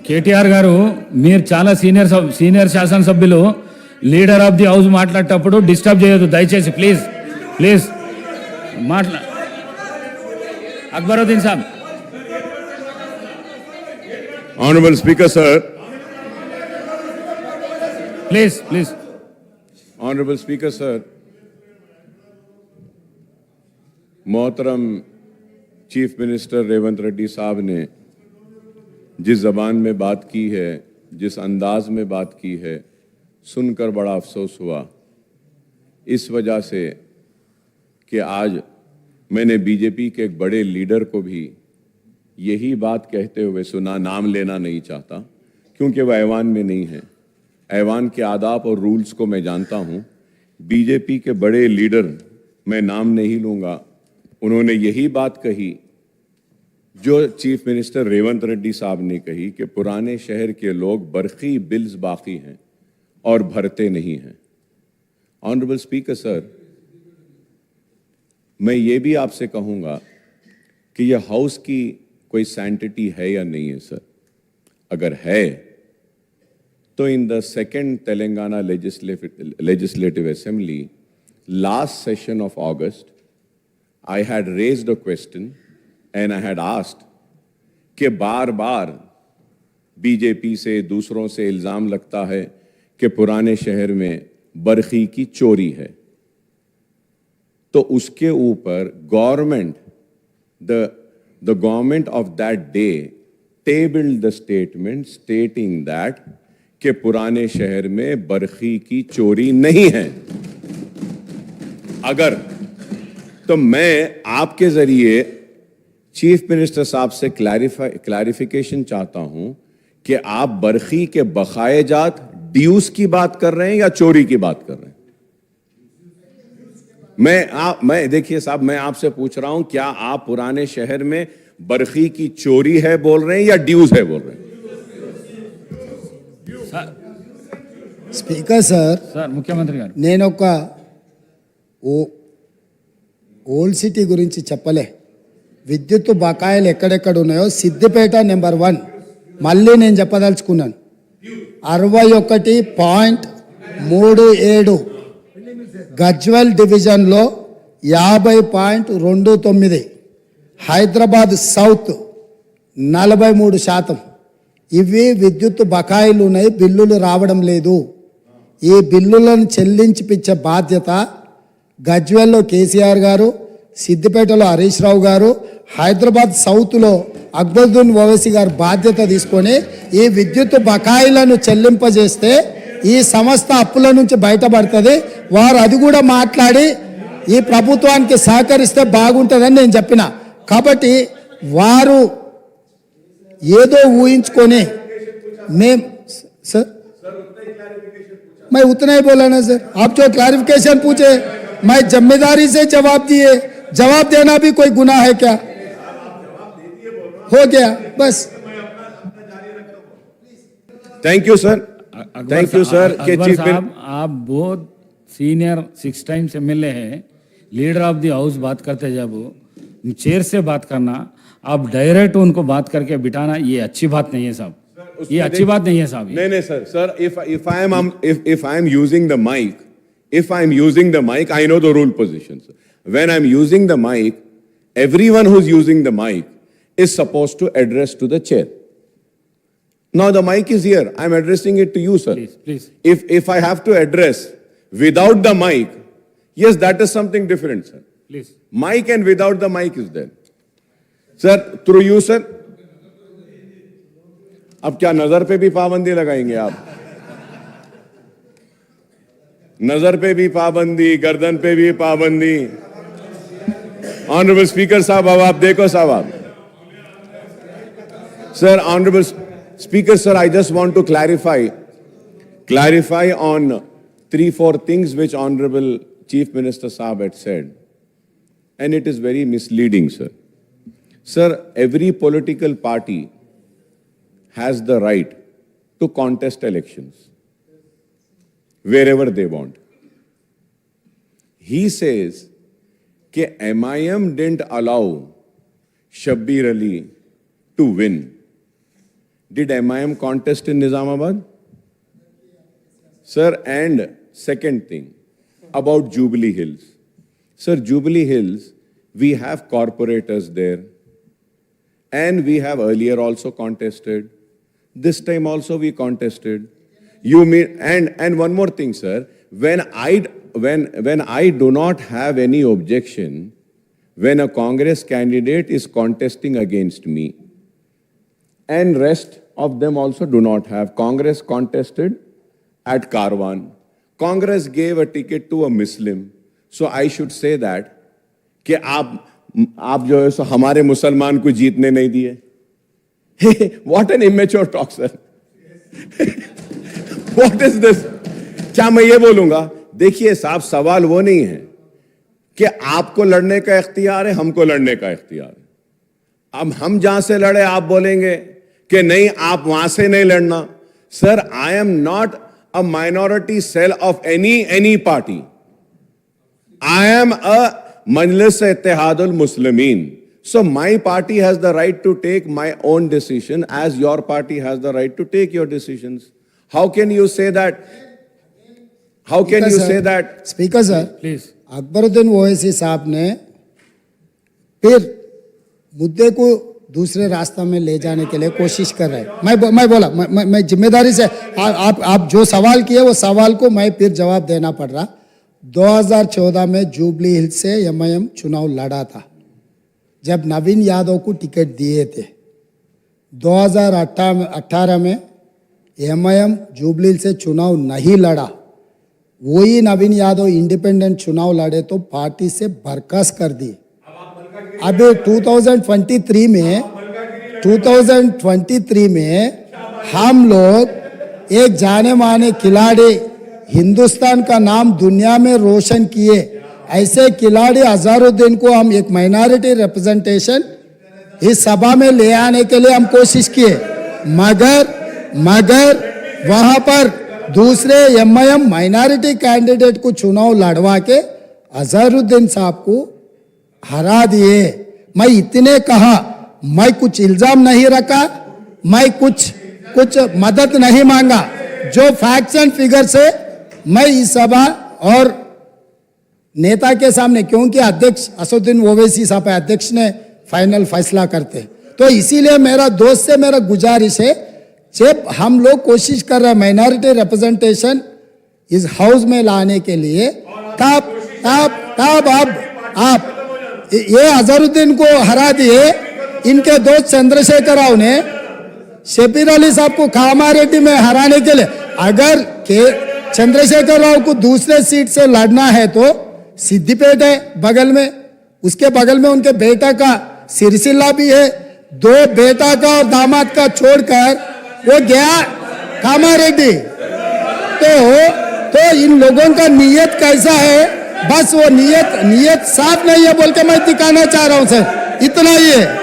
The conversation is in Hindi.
కేటీఆర్ గారు మీరు చాలా సీనియర్ శాసనసభ్యులు లీడర్ ఆఫ్ ది హౌస్ మాట్లాడేటప్పుడు డిస్టర్బ్ చేయొద్దు దయచేసి please please Akbaruddin Saab. Honorable Speaker, sir. Please, please. Honorable Speaker, sir. मोहतरम चीफ मिनिस्टर रेवंत रेड्डी साहब ने जिस जबान में बात की है, जिस अंदाज में बात की है, सुनकर बड़ा अफसोस हुआ। इस वजह से कि आज मैंने बीजेपी के एक बड़े लीडर को भी यही बात कहते हुए सुना, नाम लेना नहीं चाहता क्योंकि वह ऐवान में नहीं है। ऐवान के आदाब और रूल्स को मैं जानता हूं। बीजेपी के बड़े लीडर, मैं नाम नहीं लूंगा, उन्होंने यही बात कही जो चीफ मिनिस्टर रेवंत रेड्डी साहब ने कही कि पुराने शहर के लोग बरखी बिल्स बाकी हैं और भरते नहीं हैं। ऑनरेबल स्पीकर सर, मैं ये भी आपसे कहूंगा कि यह हाउस की कोई सैंटिटी है या नहीं है सर। अगर है तो in the second Telangana legislative assembly last session of August I had raised a question and I had asked कि बार बार बीजेपी से दूसरों से इल्जाम लगता है कि पुराने शहर में बरखी की चोरी है, तो उसके ऊपर government the government of that day tabled the statement stating that कि पुराने शहर में बरखी की चोरी नहीं है। अगर तो मैं आपके जरिए चीफ मिनिस्टर साहब से क्लैरिफिकेशन चाहता हूं कि आप बरखी के बकाए जात ड्यूस की बात कर रहे हैं या चोरी की बात कर रहे हैं। मैं देखिए साहब, मैं आपसे पूछ रहा हूं, क्या आप पुराने शहर में बरखी की चोरी है बोल रहे हैं या ड्यूज है बोल रहे हैं? స్పీకర్ సార్, ముఖ్యమంత్రి గారు, నేను ఒక ఓల్డ్ సిటీ గురించి చెప్పలే. విద్యుత్ బకాయిలు ఎక్కడెక్కడ ఉన్నాయో సిద్దిపేట నెంబర్ 1 మళ్ళీ నేను చెప్పదలుచుకున్నాను. 61.37 గజ్వల్ డివిజన్లో 50.29, హైదరాబాద్ సౌత్ 43%. ఇవి విద్యుత్ బకాయిలు ఉన్నాయి, బిల్లులు రావడం లేదు. ఈ బిల్లులను చెల్లించిపించే బాధ్యత గజ్వెల్లో కేసీఆర్ గారు, సిద్దిపేటలో హరీష్ రావు గారు, హైదరాబాద్ సౌత్లో అక్బరుద్దీన్ ఓవైసీ గారు బాధ్యత తీసుకొని ఈ విద్యుత్ బకాయిలను చెల్లింపజేస్తే ఈ సంస్థ అప్పుల నుంచి బయటపడుతుంది. వారు అది కూడా మాట్లాడి ఈ ప్రభుత్వానికి సహకరిస్తే బాగుంటుందని నేను చెప్పిన. కాబట్టి వారు ఏదో ఊహించుకొని मैं सर मैं उतना ही बोला ना सर, आप जो क्लैरिफिकेशन पूछे मैं जिम्मेदारी से जवाब दिए. जवाब देना भी कोई गुनाह है क्या? हो गया बस. Thank you sir. Thank you sir. Akbar साहब, आप बहुत सीनियर 6 टाइम्स MLA है, लीडर ऑफ द हाउस बात करते जब चेयर से बात करना, आप डायरेक्ट उनको बात करके बिठाना, ये अच्छी बात नहीं है साहब. ये अच्छी बात नहीं है साहब. नहीं sir, if I am using the mic, I know the rule positions. When I am using the mic, everyone who's using the mic is supposed to address to the chair. Now the mic is here, I am addressing it to you, sir. Please. If I have to address without the mic, yes, that is something different, sir. Please. Mic and without the mic is there. Sir, through you, sir. अब क्या नजर पे भी पाबंदी लगाएंगे आप? नजर पे भी पाबंदी, गर्दन पे भी पाबंदी. ऑनरेबल स्पीकर साहब, अब आप देखो साहब, आप sir. Honourable speaker sir, I just want to clarify on 3-4 things which Honorable Chief Minister Saab had said, and it is very misleading, sir. Sir, every political party has the right to contest elections wherever they want. He says कि MIM didn't allow Shabbir Ali to win. Did MIM contest in Nizamabad? Sir, and second thing about Jubilee Hills. Sir, Jubilee Hills, we have corporators there, and we have earlier also contested. This time also we contested. You mean, and one more thing, sir, when I do not have any objection when a Congress candidate is contesting against me, and rest of them also do not have. Congress contested at Karwan. Congress gave a ticket to a Muslim. So I should say that कि आप जो है सो हमारे मुसलमान को जीतने नहीं दिए. What an immature talk, sir. What is this? क्या मैं ये बोलूंगा? देखिए साहब, सवाल वो नहीं है कि आपको लड़ने का इख्तियार है, हमको लड़ने का इख्तियार है. अब हम जहां से लड़े आप बोलेंगे कि नहीं आप वहां से नहीं लड़ना. Sir, I am not a minority cell of any party. I am a Majlis Ittihadul Muslimin. So my party has the right to take my own decision as your party has the right to take your decisions. How can you say that? How can you say that? Speaker sir, please. Akbaruddin Owaisi साहब ने फिर मुद्दे को दूसरे रास्ता में ले जाने के लिए कोशिश कर रहे हैं. मैं बोला मैं जिम्मेदारी से आप जो सवाल किए वो सवाल को मैं फिर जवाब देना पड़ रहा. 2014 में जुबली हिल्स से एमआईएम चुनाव लड़ा था जब नवीन यादव को टिकट दिए थे. 2018 में एमआईएम जुबली हिल्स से चुनाव नहीं लड़ा. वही नवीन यादव इंडिपेंडेंट चुनाव लड़े तो पार्टी से बर्खास्त कर दी. अभी 2023 में हम लोग एक जाने माने खिलाड़ी, हिंदुस्तान का नाम दुनिया में रोशन किए ऐसे खिलाड़ी अजहरुद्दीन को हम एक माइनॉरिटी रिप्रेजेंटेशन इस सभा में ले आने के लिए हम कोशिश किए. मगर वहां पर दूसरे एमआईएम माइनॉरिटी कैंडिडेट को चुनाव लड़वा के अजहरुद्दीन साहब को हरा दिए. मैं इतने कहा, मैं कुछ इल्जाम नहीं रखा, मैं कुछ मदद नहीं मांगा. जो फैक्ट्स एंड फिगर से मैं इस सभा और नेता के सामने, क्योंकि अध्यक्ष असदुद्दीन ओवैसी साहब अध्यक्ष ने फाइनल फैसला करते, तो इसीलिए मेरा दोस्त से मेरा गुजारिश है, जब हम लोग कोशिश कर रहे हैं माइनॉरिटी रिप्रेजेंटेशन इस हाउस में लाने के लिए, तब आप ये अजहरुद्दीन को हरा दिए. इनके दोस्त चंद्रशेखर राव ने शबीर अली साहब को कामारेड्डी में हराने के लिए, अगर चंद्रशेखर राव को दूसरे सीट से लड़ना है तो सिद्दीपेट है बगल में, उसके बगल में उनके बेटा का सिरसिल्ला भी है. 2 बेटा का और दामाद का छोड़कर वो गया कामारेड्डी. तो इन लोगों का नीयत कैसा है, बस वो नीयत साफ नहीं है बोल के मैं दिखाना चाह रहा हूं सर. इतना ही है.